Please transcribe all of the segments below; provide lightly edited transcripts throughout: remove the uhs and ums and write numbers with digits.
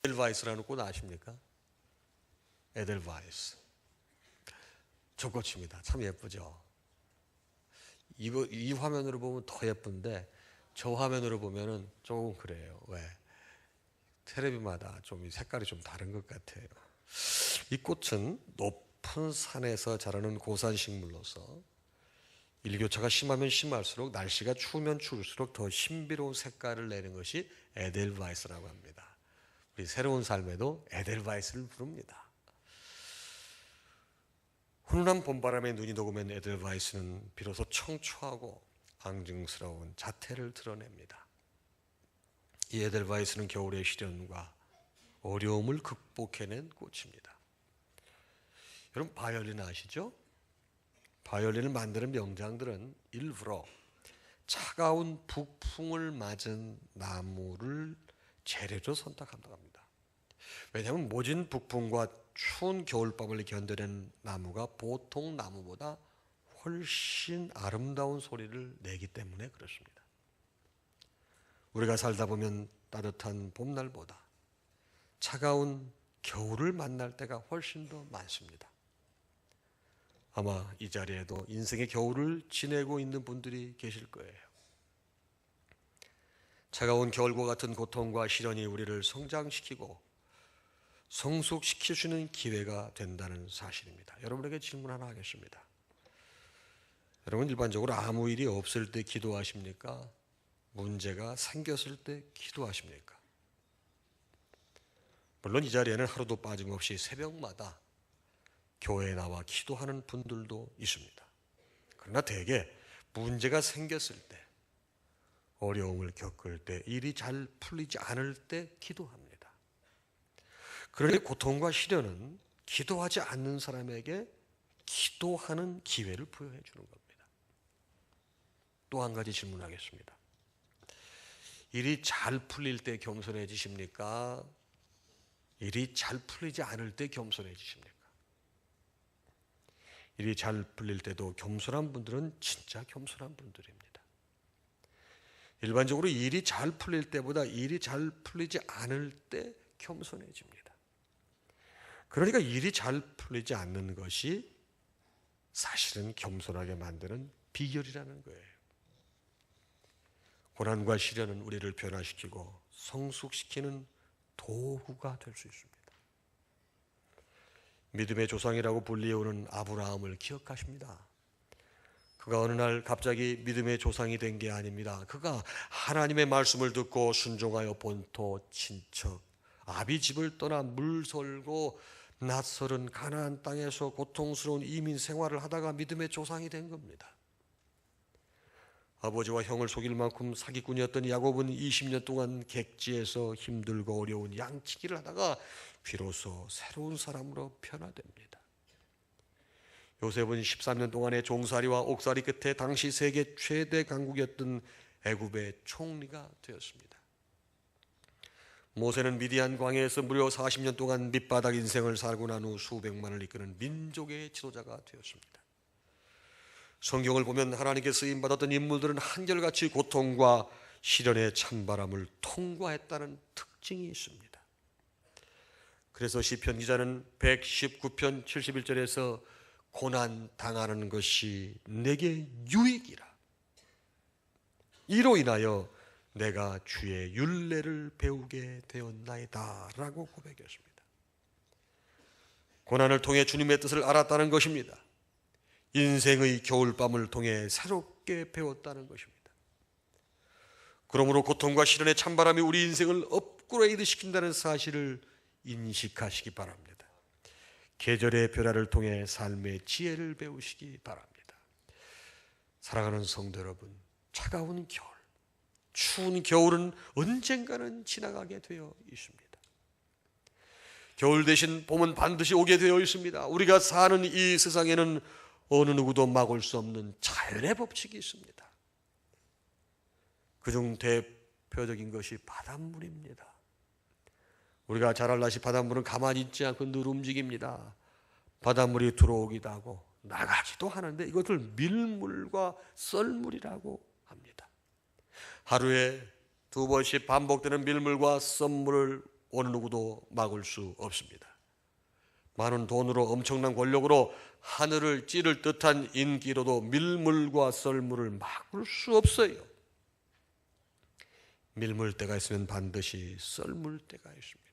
에델바이스라는 꽃 아십니까? 에델바이스. 젖꽃입니다. 참 예쁘죠. 이 화면으로 보면 더 예쁜데 저 화면으로 보면은 조금 그래요. 왜? 테레비마다 좀 색깔이 좀 다른 것 같아요. 이 꽃은 높은 산에서 자라는 고산 식물로서 일교차가 심하면 심할수록 날씨가 추우면 추울수록 더 신비로운 색깔을 내는 것이 에델바이스라고 합니다. 우리 새로운 삶에도 에델바이스를 부릅니다. 훈훈한 봄바람에 눈이 녹으면 에델바이스는 비로소 청초하고 앙증스러운 자태를 드러냅니다. 이 에델바이스는 겨울의 시련과 어려움을 극복해낸 꽃입니다. 여러분 바이올린 아시죠? 바이올린을 만드는 명장들은 일부러 차가운 북풍을 맞은 나무를 재료로 선택한다고 합니다. 왜냐하면 모진 북풍과 추운 겨울밤을 견뎌낸 나무가 보통 나무보다 훨씬 아름다운 소리를 내기 때문에 그렇습니다. 우리가 살다 보면 따뜻한 봄날보다 차가운 겨울을 만날 때가 훨씬 더 많습니다. 아마 이 자리에도 인생의 겨울을 지내고 있는 분들이 계실 거예요. 차가운 겨울과 같은 고통과 시련이 우리를 성장시키고 성숙시켜주는 기회가 된다는 사실입니다. 여러분에게 질문 하나 하겠습니다. 여러분 일반적으로 아무 일이 없을 때 기도하십니까? 문제가 생겼을 때 기도하십니까? 물론 이 자리에는 하루도 빠짐없이 새벽마다 교회에 나와 기도하는 분들도 있습니다. 그러나 대개 문제가 생겼을 때, 어려움을 겪을 때, 일이 잘 풀리지 않을 때 기도합니다. 그런데 고통과 시련은 기도하지 않는 사람에게 기도하는 기회를 부여해 주는 겁니다. 또 한 가지 질문하겠습니다. 일이 잘 풀릴 때 겸손해지십니까? 일이 잘 풀리지 않을 때 겸손해지십니까? 일이 잘 풀릴 때도 겸손한 분들은 진짜 겸손한 분들입니다. 일반적으로 일이 잘 풀릴 때보다 일이 잘 풀리지 않을 때 겸손해집니다. 그러니까 일이 잘 풀리지 않는 것이 사실은 겸손하게 만드는 비결이라는 거예요. 고난과 시련은 우리를 변화시키고 성숙시키는 도구가 될 수 있습니다. 믿음의 조상이라고 불리우는 아브라함을 기억하십니다. 그가 어느 날 갑자기 믿음의 조상이 된 게 아닙니다. 그가 하나님의 말씀을 듣고 순종하여 본토 친척 아비 집을 떠나 물설고 낯설은 가나안 땅에서 고통스러운 이민 생활을 하다가 믿음의 조상이 된 겁니다. 아버지와 형을 속일 만큼 사기꾼이었던 야곱은 20년 동안 객지에서 힘들고 어려운 양치기를 하다가 비로소 새로운 사람으로 변화됩니다. 요셉은 13년 동안의 종살이와 옥살이 끝에 당시 세계 최대 강국이었던 애굽의 총리가 되었습니다. 모세는 미디안 광야에서 무려 40년 동안 밑바닥 인생을 살고 난 후 수백만을 이끄는 민족의 지도자가 되었습니다. 성경을 보면 하나님께 쓰임받았던 인물들은 한결같이 고통과 시련의 찬바람을 통과했다는 특징이 있습니다. 그래서 시편 기자는 119편 71절에서 고난 당하는 것이 내게 유익이라. 이로 인하여 내가 주의 율례를 배우게 되었나이다 라고 고백했습니다. 고난을 통해 주님의 뜻을 알았다는 것입니다. 인생의 겨울밤을 통해 새롭게 배웠다는 것입니다. 그러므로 고통과 시련의 찬바람이 우리 인생을 업그레이드 시킨다는 사실을 인식하시기 바랍니다. 계절의 변화를 통해 삶의 지혜를 배우시기 바랍니다. 사랑하는 성도 여러분, 차가운 겨울, 추운 겨울은 언젠가는 지나가게 되어 있습니다. 겨울 대신 봄은 반드시 오게 되어 있습니다. 우리가 사는 이 세상에는 어느 누구도 막을 수 없는 자연의 법칙이 있습니다. 그중 대표적인 것이 바닷물입니다. 우리가 잘 알다시피 바닷물은 가만히 있지 않고 늘 움직입니다. 바닷물이 들어오기도 하고 나가기도 하는데 이것을 밀물과 썰물이라고 합니다. 하루에 2번씩 반복되는 밀물과 썰물을 어느 누구도 막을 수 없습니다. 많은 돈으로 엄청난 권력으로 하늘을 찌를 듯한 인기로도 밀물과 썰물을 막을 수 없어요. 밀물 때가 있으면 반드시 썰물 때가 있습니다.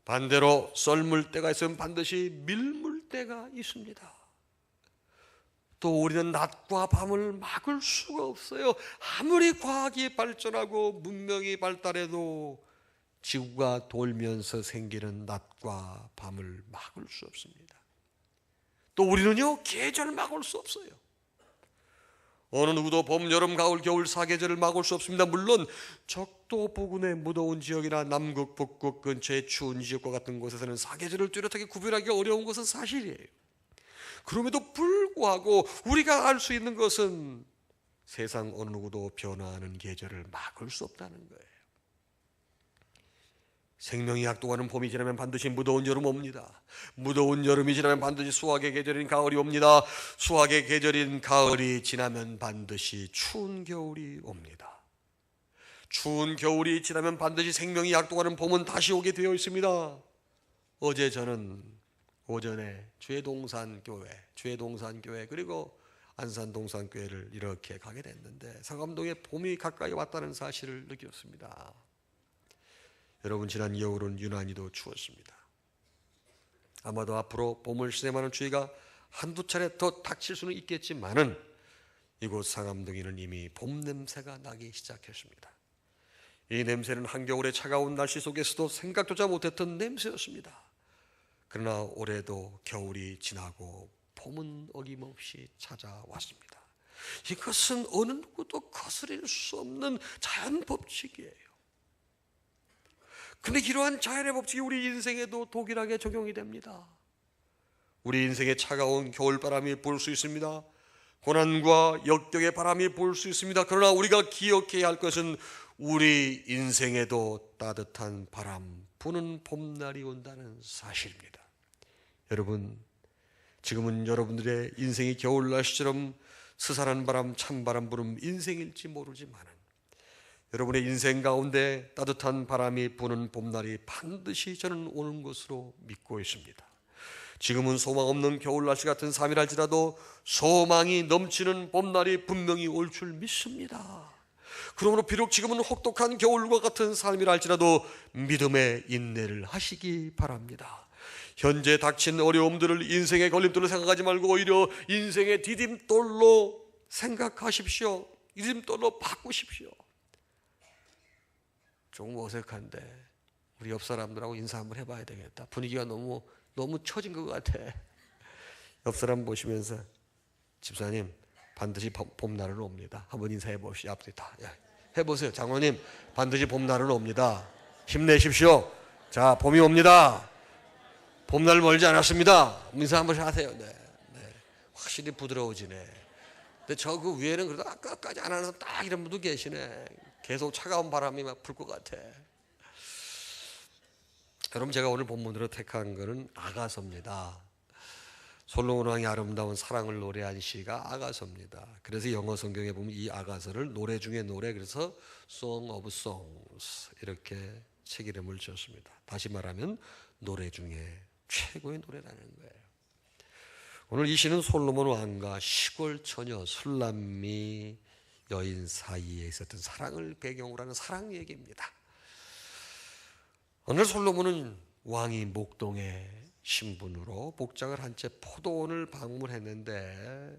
반대로 썰물 때가 있으면 반드시 밀물 때가 있습니다. 또 우리는 낮과 밤을 막을 수가 없어요. 아무리 과학이 발전하고 문명이 발달해도 지구가 돌면서 생기는 낮과 밤을 막을 수 없습니다. 또 우리는요, 계절을 막을 수 없어요. 어느 누구도 봄, 여름, 가을, 겨울 사계절을 막을 수 없습니다. 물론 적도 부근의 무더운 지역이나 남극, 북극 근처의 추운 지역과 같은 곳에서는 사계절을 뚜렷하게 구별하기 어려운 것은 사실이에요. 그럼에도 불구하고 우리가 알 수 있는 것은 세상 어느 누구도 변화하는 계절을 막을 수 없다는 거예요. 생명이 약동하는 봄이 지나면 반드시 무더운 여름 옵니다. 무더운 여름이 지나면 반드시 수확의 계절인 가을이 옵니다. 수확의 계절인 가을이 지나면 반드시 추운 겨울이 옵니다. 추운 겨울이 지나면 반드시 생명이 약동하는 봄은 다시 오게 되어 있습니다. 어제 저는 오전에 주의동산교회 그리고 안산동산교회를 이렇게 가게 됐는데 상암동에 봄이 가까이 왔다는 사실을 느꼈습니다. 여러분, 지난 겨울은 유난히도 추웠습니다. 아마도 앞으로 봄을 시샘하는 추위가 한두 차례 더 닥칠 수는 있겠지만은 이곳 상암동에는 이미 봄 냄새가 나기 시작했습니다. 이 냄새는 한겨울의 차가운 날씨 속에서도 생각조차 못했던 냄새였습니다. 그러나 올해도 겨울이 지나고 봄은 어김없이 찾아왔습니다. 이것은 어느 누구도 거스릴 수 없는 자연 법칙이에요. 근데 이러한 자연의 법칙이 우리 인생에도 동일하게 적용이 됩니다. 우리 인생에 차가운 겨울바람이 불 수 있습니다. 고난과 역경의 바람이 불 수 있습니다. 그러나 우리가 기억해야 할 것은 우리 인생에도 따뜻한 바람 부는 봄날이 온다는 사실입니다. 여러분, 지금은 여러분들의 인생이 겨울 날씨처럼 스산한 바람, 찬바람 부는 인생일지 모르지만 여러분의 인생 가운데 따뜻한 바람이 부는 봄날이 반드시 저는 오는 것으로 믿고 있습니다. 지금은 소망 없는 겨울 날씨 같은 삶이랄지라도 소망이 넘치는 봄날이 분명히 올 줄 믿습니다. 그러므로 비록 지금은 혹독한 겨울과 같은 삶이랄지라도 믿음의 인내를 하시기 바랍니다. 현재 닥친 어려움들을 인생의 걸림돌로 생각하지 말고 오히려 인생의 디딤돌로 생각하십시오. 디딤돌로 바꾸십시오. 조금 어색한데 우리 옆 사람들하고 인사 한번 해봐야 되겠다. 분위기가 너무 처진 것 같아. 옆 사람 보시면서 집사님 반드시 봄날은 옵니다. 한번 인사해 보시죠. 앞뒤 다 해보세요. 장로님 반드시 봄날은 옵니다. 힘내십시오. 자, 봄이 옵니다. 봄날 멀지 않았습니다. 인사 한번 하세요. 네. 확실히 부드러워지네. 근데 저 그 위에는 그래도 아까까지 안 하는 사람 딱 이런 분도 계시네. 계속 차가운 바람이 막 불 것 같아. 여러분, 제가 오늘 본문으로 택한 것은 아가서입니다. 솔로몬 왕이 아름다운 사랑을 노래한 시가 아가서입니다. 그래서 영어 성경에 보면 이 아가서를 노래 중에 노래, 그래서 Song of Songs 이렇게 책 이름을 지었습니다. 다시 말하면 노래 중에 최고의 노래라는 거예요. 오늘 이 시는 솔로몬 왕과 시골 처녀 술람미 여인 사이에 있었던 사랑을 배경으로 하는 사랑 얘기입니다. 오늘 솔로몬은 왕이 목동의 신분으로 복장을 한 채 포도원을 방문했는데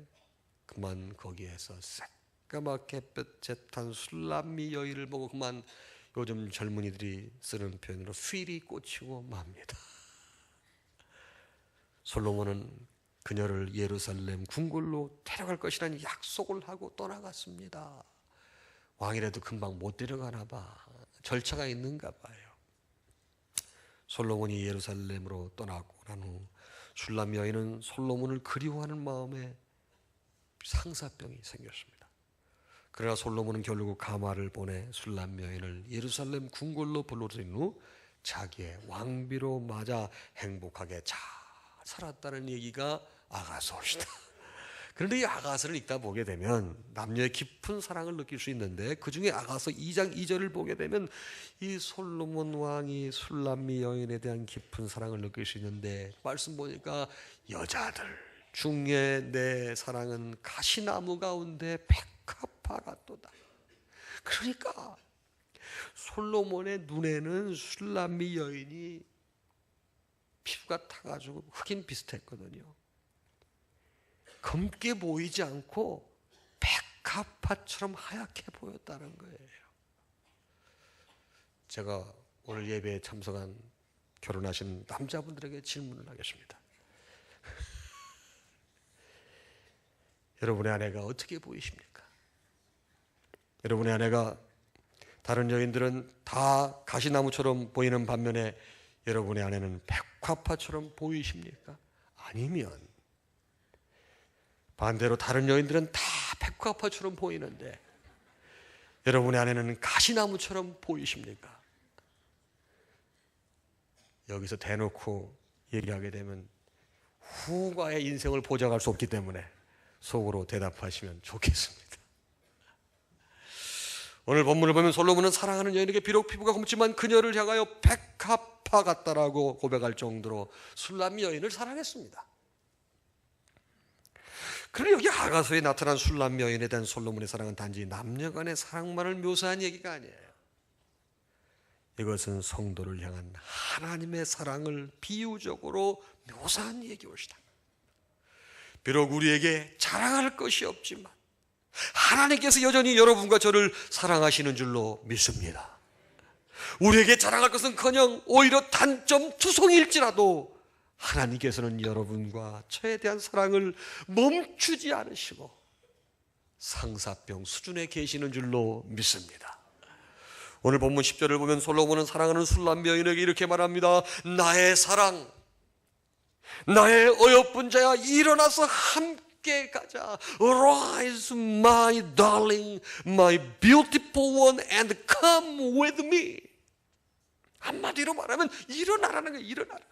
그만 거기에서 새까맣게 햇볕에 탄 술람미 여인을 보고 그만 요즘 젊은이들이 쓰는 표현으로 휠이 꽂히고 맙니다. 솔로몬은 그녀를 예루살렘 궁궐로 데려갈 것이라는 약속을 하고 떠나갔습니다. 왕이라도 금방 못 데려가나 봐. 절차가 있는가 봐요. 솔로몬이 예루살렘으로 떠나고 난 후 술람 여인은 솔로몬을 그리워하는 마음에 상사병이 생겼습니다. 그러나 솔로몬은 결국 가마를 보내 술람 여인을 예루살렘 궁궐로 불러들인 후 자기의 왕비로 맞아 행복하게 잘 살았다는 얘기가 아가서입니다. 그런데 이 아가서를 읽다 보게 되면 남녀의 깊은 사랑을 느낄 수 있는데, 그 중에 아가서 2장 2절을 보게 되면 이 솔로몬 왕이 술람미 여인에 대한 깊은 사랑을 느낄 수 있는데, 말씀 보니까 여자들 중에 내 사랑은 가시나무 가운데 백합화 같도다. 그러니까 솔로몬의 눈에는 술람미 여인이 피부가 타가지고 흑인 비슷했거든요. 검게 보이지 않고 백합화처럼 하얗게 보였다는 거예요. 제가 오늘 예배에 참석한 결혼하신 남자분들에게 질문을 하겠습니다. 여러분의 아내가 어떻게 보이십니까? 여러분의 아내가 다른 여인들은 다 가시나무처럼 보이는 반면에 여러분의 아내는 백합화처럼 보이십니까? 아니면 반대로 다른 여인들은 다 백합화처럼 보이는데 여러분의 아내는 가시나무처럼 보이십니까? 여기서 대놓고 얘기하게 되면 후가의 인생을 보장할 수 없기 때문에 속으로 대답하시면 좋겠습니다. 오늘 본문을 보면 솔로몬은 사랑하는 여인에게 비록 피부가 검지만 그녀를 향하여 백합화 같다라고 고백할 정도로 술람미 여인을 사랑했습니다. 그런데 여기 아가서에 나타난 술람미 여인에 대한 솔로몬의 사랑은 단지 남녀간의 사랑만을 묘사한 얘기가 아니에요. 이것은 성도를 향한 하나님의 사랑을 비유적으로 묘사한 얘기입니다. 비록 우리에게 자랑할 것이 없지만 하나님께서 여전히 여러분과 저를 사랑하시는 줄로 믿습니다. 우리에게 자랑할 것은커녕 오히려 단점 투성일지라도 하나님께서는 여러분과 저에 대한 사랑을 멈추지 않으시고 상사병 수준에 계시는 줄로 믿습니다. 오늘 본문 10절을 보면 솔로몬은 사랑하는 술람미 여인에게 이렇게 말합니다. 나의 사랑, 나의 어여쁜 자야, 일어나서 함께 가자. Rise, my darling, my beautiful one, and come with me. 한마디로 말하면 일어나라는 거예요. 일어나라.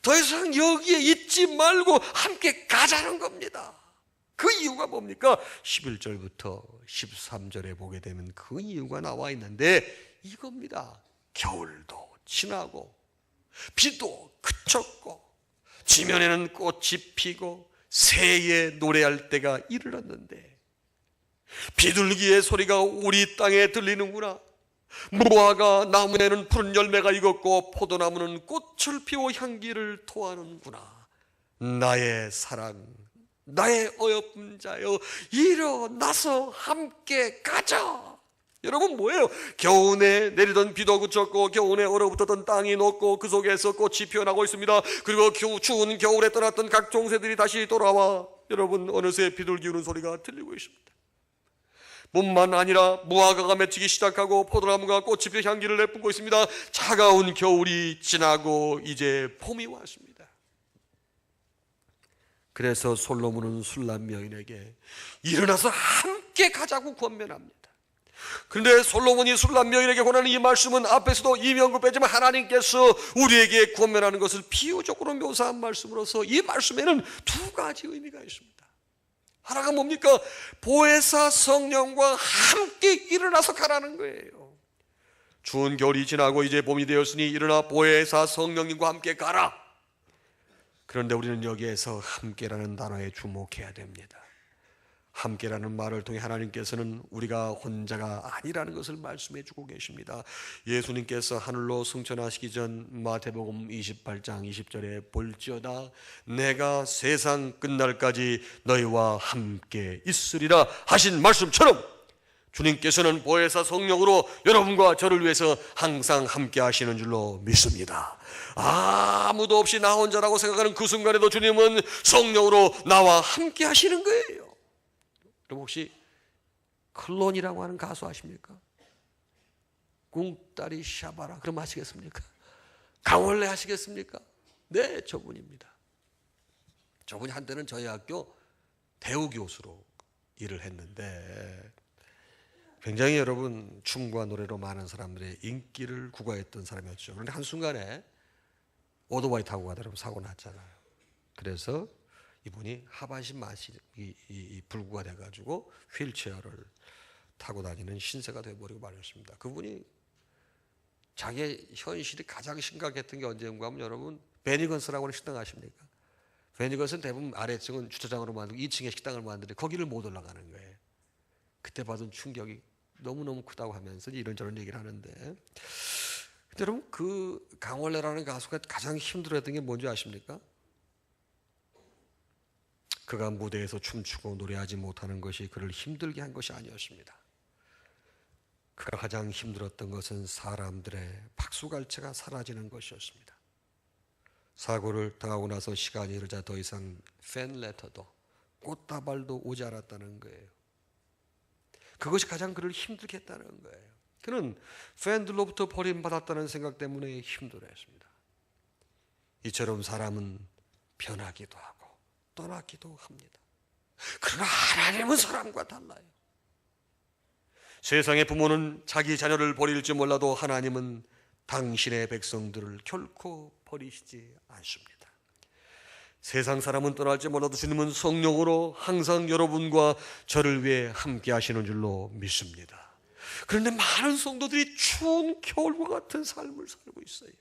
더 이상 여기에 있지 말고 함께 가자는 겁니다. 그 이유가 뭡니까? 11절부터 13절에 보게 되면 그 이유가 나와 있는데 이겁니다. 겨울도 지나고 비도 그쳤고 지면에는 꽃이 피고 새에 노래할 때가 이르렀는데 비둘기의 소리가 우리 땅에 들리는구나. 무화과 나무에는 푸른 열매가 익었고 포도나무는 꽃을 피워 향기를 토하는구나. 나의 사랑, 나의 어여쁜 자여, 일어나서 함께 가자. 여러분 뭐예요? 겨우내 내리던 비도 그쳤고 겨우내 얼어붙었던 땅이 녹고 그 속에서 꽃이 피어나고 있습니다. 그리고 추운 겨울에 떠났던 각종 새들이 다시 돌아와 여러분 어느새 비둘기 우는 소리가 들리고 있습니다. 뿐만 아니라 무화과가 맺히기 시작하고 포도나무가 꽃이 피어 향기를 내뿜고 있습니다. 차가운 겨울이 지나고 이제 봄이 왔습니다. 그래서 솔로몬은 술람미 여인에게 일어나서 함께 가자고 권면합니다. 그런데 솔로몬이 술람미 여인에게 권하는 이 말씀은 앞에서도 이미 언급했지만 하나님께서 우리에게 권면하는 것을 비유적으로 묘사한 말씀으로서 이 말씀에는 두 가지 의미가 있습니다. 하나가 뭡니까? 보혜사 성령과 함께 일어나서 가라는 거예요. 추운 겨울이 지나고 이제 봄이 되었으니 일어나 보혜사 성령님과 함께 가라. 그런데 우리는 여기에서 함께라는 단어에 주목해야 됩니다. 함께라는 말을 통해 하나님께서는 우리가 혼자가 아니라는 것을 말씀해 주고 계십니다. 예수님께서 하늘로 승천하시기 전 마태복음 28장 20절에 볼지어다 내가 세상 끝날까지 너희와 함께 있으리라 하신 말씀처럼 주님께서는 보혜사 성령으로 여러분과 저를 위해서 항상 함께 하시는 줄로 믿습니다. 아무도 없이 나 혼자라고 생각하는 그 순간에도 주님은 성령으로 나와 함께 하시는 거예요. 여러분 혹시 클론이라고 하는 가수 아십니까? 꿍따리 샤바라 그럼 아시겠습니까? 강원래 하시겠습니까? 네, 저분입니다. 저분이 한때는 저희 학교 대우 교수로 일을 했는데 굉장히 여러분 춤과 노래로 많은 사람들의 인기를 구가했던 사람이었죠. 그런데 한순간에 오토바이 타고 가다 보면 사고 났잖아요. 그래서 이분이 하반신 이 불구가 돼가지고 휠체어를 타고 다니는 신세가 되어버리고 말았습니다. 그분이 자기의 현실이 가장 심각했던 게 언제인가 하면 여러분 베니건스라고 하는 식당 아십니까? 베니건스는 대부분 아래층은 주차장으로 만들고 2층에 식당을 만드는데 거기를 못 올라가는 거예요. 그때 받은 충격이 너무너무 크다고 하면서 이런저런 얘기를 하는데, 근데 여러분 그 강원래라는 가수가 가장 힘들어했던 게 뭔지 아십니까? 그가 무대에서 춤추고 노래하지 못하는 것이 그를 힘들게 한 것이 아니었습니다. 그가 가장 힘들었던 것은 사람들의 박수갈채가 사라지는 것이었습니다. 사고를 당하고 나서 시간이 흐르자 더 이상 팬레터도 꽃다발도 오지 않았다는 거예요. 그것이 가장 그를 힘들게 했다는 거예요. 그는 팬들로부터 버림받았다는 생각 때문에 힘들어했습니다. 이처럼 사람은 변하기도 하고 떠나기도 합니다. 그러나 하나님은 사람과 달라요. 세상의 부모는 자기 자녀를 버릴지 몰라도 하나님은 당신의 백성들을 결코 버리시지 않습니다. 세상 사람은 떠날지 몰라도 주님은 성령으로 항상 여러분과 저를 위해 함께 하시는 줄로 믿습니다. 그런데 많은 성도들이 추운 겨울과 같은 삶을 살고 있어요.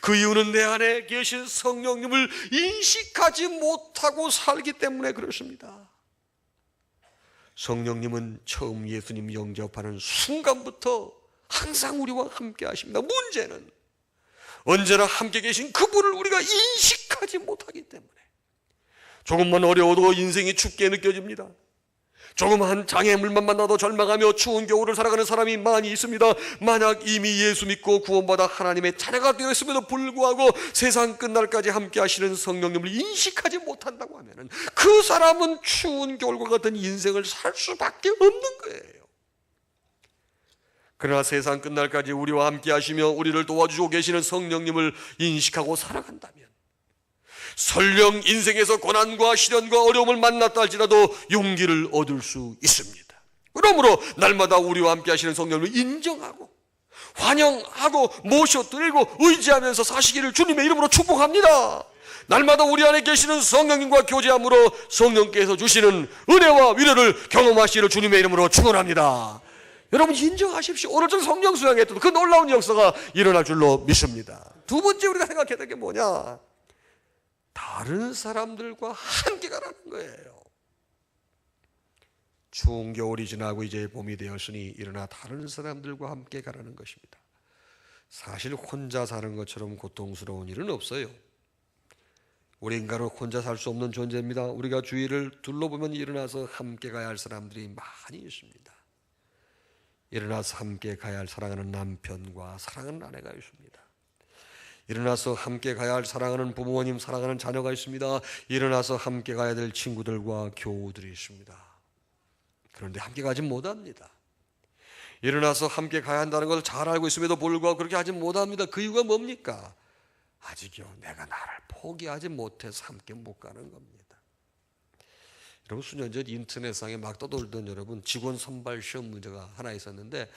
그 이유는 내 안에 계신 성령님을 인식하지 못하고 살기 때문에 그렇습니다. 성령님은 처음 예수님 영접하는 순간부터 항상 우리와 함께 하십니다. 문제는 언제나 함께 계신 그분을 우리가 인식하지 못하기 때문에 조금만 어려워도 인생이 춥게 느껴집니다. 조그마한 장애물만 만나도 절망하며 추운 겨울을 살아가는 사람이 많이 있습니다. 만약 이미 예수 믿고 구원받아 하나님의 자녀가 되었음에도 불구하고 세상 끝날까지 함께 하시는 성령님을 인식하지 못한다고 하면 그 사람은 추운 겨울과 같은 인생을 살 수밖에 없는 거예요. 그러나 세상 끝날까지 우리와 함께 하시며 우리를 도와주고 계시는 성령님을 인식하고 살아간다면 설령 인생에서 고난과 시련과 어려움을 만났다 할지라도 용기를 얻을 수 있습니다. 그러므로 날마다 우리와 함께 하시는 성령님을 인정하고 환영하고 모셔드리고 의지하면서 사시기를 주님의 이름으로 축복합니다. 날마다 우리 안에 계시는 성령님과 교제함으로 성령께서 주시는 은혜와 위로를 경험하시기를 주님의 이름으로 축원합니다. 여러분 인정하십시오. 오늘 전 성령 수양했던 그 놀라운 역사가 일어날 줄로 믿습니다. 두 번째 우리가 생각해야 될 게 뭐냐? 다른 사람들과 함께 가라는 거예요. 추운 겨울이 지나고 이제 봄이 되었으니 일어나 다른 사람들과 함께 가라는 것입니다. 사실 혼자 사는 것처럼 고통스러운 일은 없어요. 우리 인간은 혼자 살 수 없는 존재입니다. 우리가 주위를 둘러보면 일어나서 함께 가야 할 사람들이 많이 있습니다. 일어나서 함께 가야 할 사랑하는 남편과 사랑하는 아내가 있습니다. 일어나서 함께 가야 할 사랑하는 부모님, 사랑하는 자녀가 있습니다. 일어나서 함께 가야 될 친구들과 교우들이 있습니다. 그런데 함께 가지 못합니다. 일어나서 함께 가야 한다는 것을 잘 알고 있음에도 불구하고 그렇게 하지 못합니다. 그 이유가 뭡니까? 아직요 내가 나를 포기하지 못해서 함께 못 가는 겁니다. 여러분 수년 전 인터넷상에 막 떠돌던 여러분 직원 선발 시험 문제가 하나 있었는데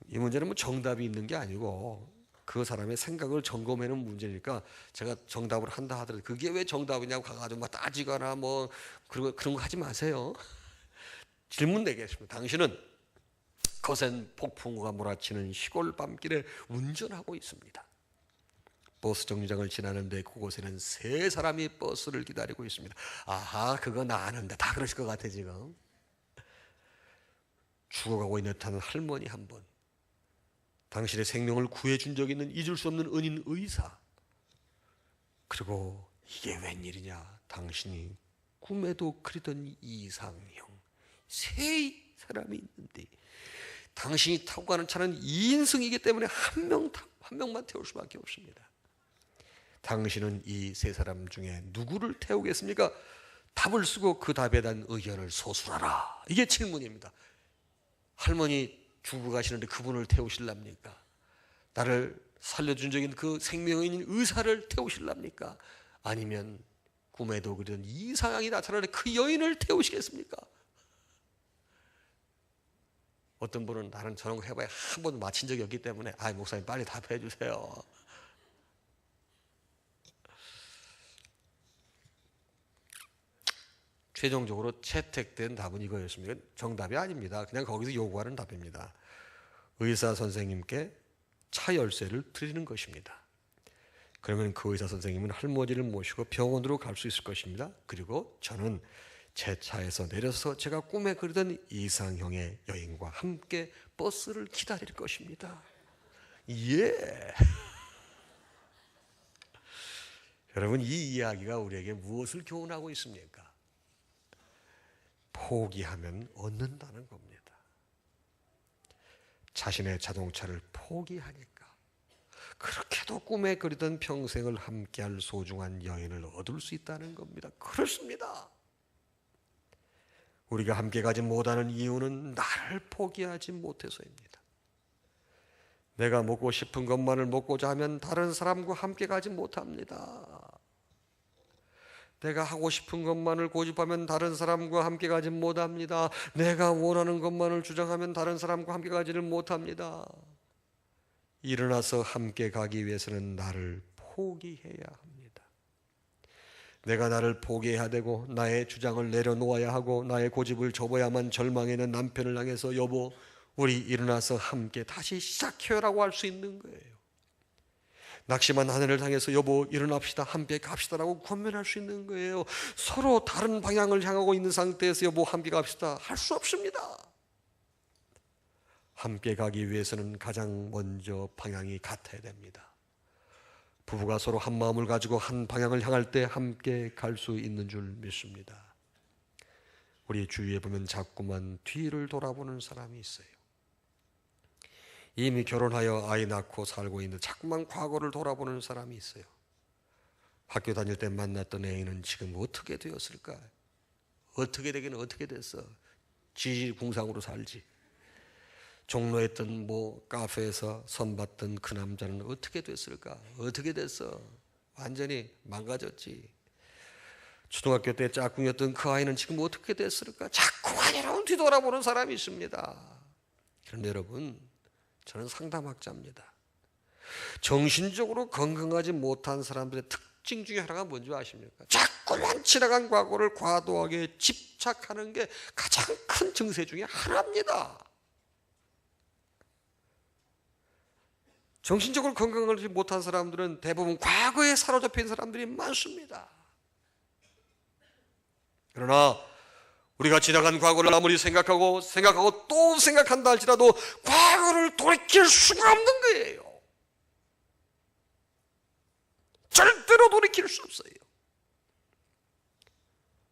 이 문제는 뭐 정답이 있는 게 아니고 그 사람의 생각을 점검하는 문제니까 제가 정답을 한다 하더라도 그게 왜 정답이냐고 가가지고 막 따지거나 뭐 그런 거 하지 마세요. 질문 내겠습니다. 당신은 거센 폭풍우가 몰아치는 시골 밤길에 운전하고 있습니다. 버스 정류장을 지나는데 그곳에는 세 사람이 버스를 기다리고 있습니다. 아하, 그거 나 아는데 다 그러실 것 같아 지금. 죽어가고 있는 듯한 할머니 한 분, 당신의 생명을 구해준 적이 있는 잊을 수 없는 은인 의사, 그리고 이게 웬일이냐, 당신이 꿈에도 그리던 이상형, 세 사람이 있는데 당신이 타고 가는 차는 2인승이기 때문에 한 명만 태울 수밖에 없습니다. 당신은 이 세 사람 중에 누구를 태우겠습니까? 답을 쓰고 그 답에 대한 의견을 서술하라. 이게 질문입니다. 할머니 죽어가시는데 그분을 태우실랍니까? 나를 살려준 적인 그 생명인 의사를 태우실랍니까? 아니면 꿈에도 그런 이상이 나타나는 그 여인을 태우시겠습니까? 어떤 분은 나는 저런 거 해봐야 한 번도 맞힌 적이 없기 때문에 목사님 빨리 답해 주세요. 최종적으로 채택된 답은 이거였습니다. 정답이 아닙니다. 그냥 거기서 요구하는 답입니다. 의사 선생님께 차 열쇠를 드리는 것입니다. 그러면 그 의사 선생님은 할머니를 모시고 병원으로 갈 수 있을 것입니다. 그리고 저는 제 차에서 내려서 제가 꿈에 그리던 이상형의 여인과 함께 버스를 기다릴 것입니다. 예. 여러분, 이 이야기가 우리에게 무엇을 교훈하고 있습니까? 포기하면 얻는다는 겁니다. 자신의 자동차를 포기하니까 그렇게도 꿈에 그리던 평생을 함께할 소중한 여인을 얻을 수 있다는 겁니다. 그렇습니다. 우리가 함께 가지 못하는 이유는 나를 포기하지 못해서입니다. 내가 먹고 싶은 것만을 먹고자 하면 다른 사람과 함께 가지 못합니다. 내가 하고 싶은 것만을 고집하면 다른 사람과 함께 가지 못합니다. 내가 원하는 것만을 주장하면 다른 사람과 함께 가지를 못합니다. 일어나서 함께 가기 위해서는 나를 포기해야 합니다. 내가 나를 포기해야 되고 나의 주장을 내려놓아야 하고 나의 고집을 접어야만 절망에 있는 남편을 향해서 여보, 우리 일어나서 함께 다시 시작해요라고 할 수 있는 거예요. 낙심한 하늘을 향해서 여보 일어납시다 함께 갑시다라고 권면할 수 있는 거예요. 서로 다른 방향을 향하고 있는 상태에서 여보 함께 갑시다 할 수 없습니다. 함께 가기 위해서는 가장 먼저 방향이 같아야 됩니다. 부부가 서로 한 마음을 가지고 한 방향을 향할 때 함께 갈 수 있는 줄 믿습니다. 우리 주위에 보면 자꾸만 뒤를 돌아보는 사람이 있어요. 이미 결혼하여 아이 낳고 살고 있는데 자꾸만 과거를 돌아보는 사람이 있어요. 학교 다닐 때 만났던 애인은 지금 어떻게 되었을까? 어떻게 되긴 어떻게 됐어? 지지공상으로 살지. 종로에 있던 카페에서 선봤던 그 남자는 어떻게 됐을까? 어떻게 됐어? 완전히 망가졌지. 초등학교 때 짝꿍이었던 그 아이는 지금 어떻게 됐을까? 자꾸 아니라고 뒤돌아보는 사람이 있습니다. 그런데 여러분, 저는 상담학자입니다. 정신적으로 건강하지 못한 사람들의 특징 중에 하나가 뭔지 아십니까? 자꾸만 지나간 과거를 과도하게 집착하는 게 가장 큰 증세 중에 하나입니다. 정신적으로 건강하지 못한 사람들은 대부분 과거에 사로잡힌 사람들이 많습니다. 그러나 우리가 지나간 과거를 아무리 생각하고 또 생각한다 할지라도 과거를 돌이킬 수가 없는 거예요. 절대로 돌이킬 수 없어요.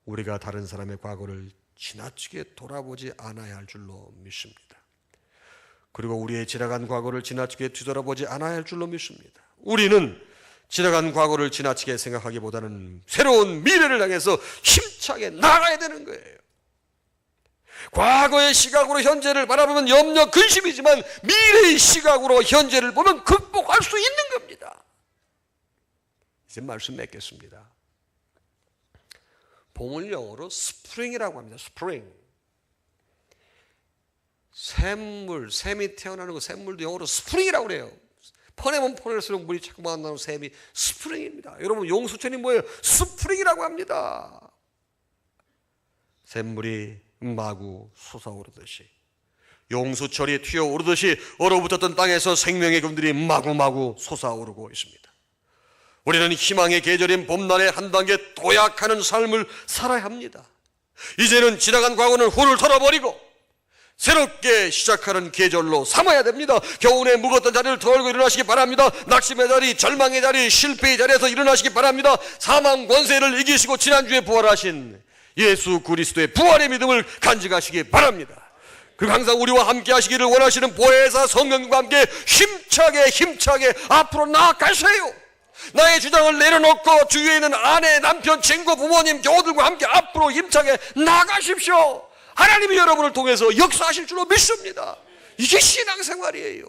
우리가 다른 사람의 과거를 지나치게 돌아보지 않아야 할 줄로 믿습니다. 그리고 우리의 지나간 과거를 지나치게 뒤돌아보지 않아야 할 줄로 믿습니다. 우리는 지나간 과거를 지나치게 생각하기보다는 새로운 미래를 향해서 힘차게 나가야 되는 거예요. 과거의 시각으로 현재를 바라보면 염려, 근심이지만 미래의 시각으로 현재를 보면 극복할 수 있는 겁니다. 이제 말씀 맺겠습니다. 봄을 영어로 스프링이라고 합니다. 스프링. 샘이 태어나는 거 샘물도 영어로 스프링이라고 그래요. 퍼내면 퍼낼수록 물이 자꾸만 나오는 샘이 스프링입니다. 여러분, 용수천이 뭐예요? 스프링이라고 합니다. 샘물이 마구 솟아오르듯이, 용수철이 튀어오르듯이 얼어붙었던 땅에서 생명의 금들이 마구마구 솟아오르고 있습니다. 우리는 희망의 계절인 봄날에 한 단계 도약하는 삶을 살아야 합니다. 이제는 지나간 과거는 홀을 털어버리고 새롭게 시작하는 계절로 삼아야 됩니다. 겨우내 묵었던 자리를 털고 일어나시기 바랍니다. 낙심의 자리, 절망의 자리, 실패의 자리에서 일어나시기 바랍니다. 사망 권세를 이기시고 지난주에 부활하신 예수 그리스도의 부활의 믿음을 간직하시기 바랍니다. 그리고 항상 우리와 함께 하시기를 원하시는 보혜사 성령과 함께 힘차게 앞으로 나아가세요. 나의 주장을 내려놓고 주위에 있는 아내, 남편, 친구, 부모님, 교우들과 함께 앞으로 힘차게 나가십시오. 하나님이 여러분을 통해서 역사하실 줄로 믿습니다. 이게 신앙생활이에요.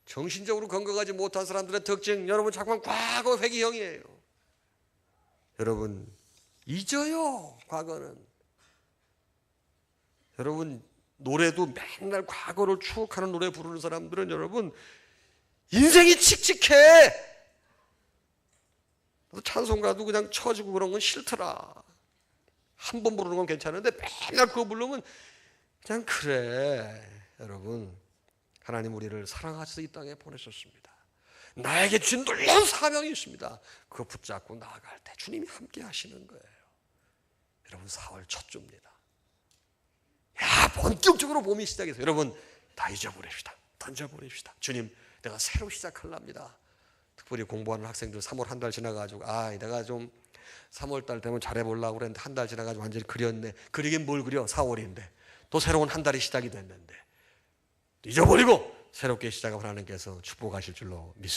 정신적으로 건강하지 못한 사람들의 특징, 여러분 자꾸만 과거 회귀형이에요. 여러분 잊어요. 과거는. 여러분 노래도 맨날 과거를 추억하는 노래 부르는 사람들은 여러분 인생이 칙칙해. 찬송가도 그냥 쳐주고 그런 건 싫더라. 한 번 부르는 건 괜찮은데 맨날 그거 부르면 그냥 그래. 여러분, 하나님 우리를 사랑하셔서 이 땅에 보내셨습니다. 나에게 주신 놀라운 사명이 있습니다. 그거 붙잡고 나아갈 때 주님이 함께 하시는 거예요. 여러분, 4월 첫 주입니다. 야, 본격적으로 봄이 시작해서 여러분 다 잊어버립시다. 던져버립시다. 주님, 내가 새로 시작하랍니다. 특별히 공부하는 학생들 3월 한 달 지나가지고 내가 좀 3월 달 되면 잘해보려고 그랬는데 한 달 지나가지고 완전히 그렸네. 그리긴 뭘 그려? 4월인데 또 새로운 한 달이 시작이 됐는데 잊어버리고 새롭게 시작을 하나님께서 축복하실 줄로 믿습니다.